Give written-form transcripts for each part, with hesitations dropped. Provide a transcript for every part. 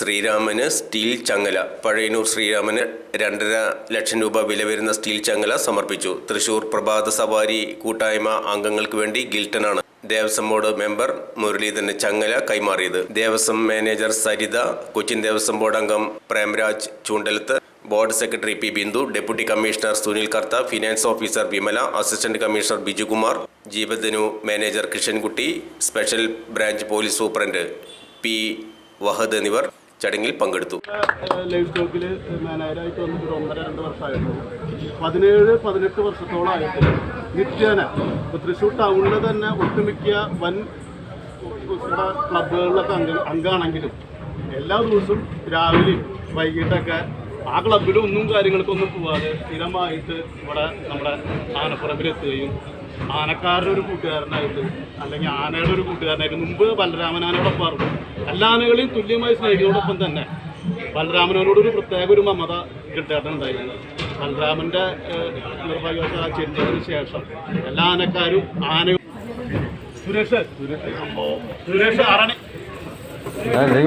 ശ്രീരാമന് steel ചങ്ങല. പഴയന്നൂർ ശ്രീരാമന് 2.5 ലക്ഷം രൂപ വില വരുന്ന സ്റ്റീൽ ചങ്ങല സമർപ്പിച്ചു. തൃശൂർ പ്രഭാത സവാരി കൂട്ടായ്മ അംഗങ്ങൾക്ക് വേണ്ടി ഗിൽട്ടനാണ് ദേവസ്വം ബോർഡ് മെമ്പർ മുരളീധരന് ചങ്ങല കൈമാറിയത്. ദേവസ്വം മാനേജർ സരിത, കൊച്ചിൻ ദേവസ്വം ബോർഡ് അംഗം Premraj Choondalath, board secretary P Bindu, deputy commissioner Sunil Kartha, finance officer Vimala, assistant commissioner Bijukumar, ജീവധനു manager Krishnankutty, special branch police superintendent P Wahad എന്നിവർ ചടങ്ങിൽ പങ്കെടുത്തു. ലൈഫ് സ്റ്റോക്കിൽ മാനേജറായിട്ട് വന്നിട്ട് 1.5-2 വർഷമായിരുന്നു. 17-18 വർഷത്തോളമായിട്ട് നിത്യേന തൃശ്ശൂർ ടൗണിൽ തന്നെ ഒട്ടുമിക്ക വൻ ക്ലബ്ബുകളിലൊക്കെ അംഗമാണെങ്കിലും എല്ലാ ദിവസവും രാവിലെയും വൈകിട്ടൊക്കെ ആ ക്ലബ്ബിലും ഒന്നും കാര്യങ്ങൾക്കൊന്നും പോവാതെ സ്ഥിരമായിട്ട് ഇവിടെ നമ്മുടെ ആനപ്പുറമ്പിലെത്തുകയും ആനക്കാരുടെ ഒരു കൂട്ടുകാരനായിട്ട് അല്ലെങ്കിൽ ആനയുടെ ഒരു കൂട്ടുകാരനായിട്ട് മുമ്പ് ബലരാമനാനോടൊപ്പം എല്ലാ ആനകളെയും തുല്യമായി സ്നേഹിക്കുന്നതോടൊപ്പം തന്നെ ബലരാമനോടൊരു പ്രത്യേക ഒരു മമത കിട്ടാട്ടുണ്ടായിരുന്നു. ബലരാമൻ്റെ നിർഭാഗ്യവശാൽ ചെരിഞ്ഞതിന് ശേഷം എല്ലാ ആനക്കാരും സുരേഷ് ആറാണി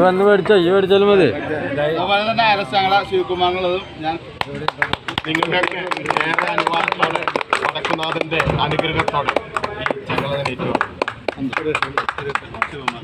വന്ന് മേടിച്ചോ, ഈ മേടിച്ചാലും മതി. അതുപോലെ തന്നെ അരസങ്ങള ശിവകുമാറുള്ളതും ഞാൻ നിങ്ങളുടെയൊക്കെ ഏറെ അനുവാദത്തോടെ വടക്കുന്നാഥൻ്റെ അനുഗ്രഹത്തോടെ ഈ ചങ്ങള ശിവകുമാർ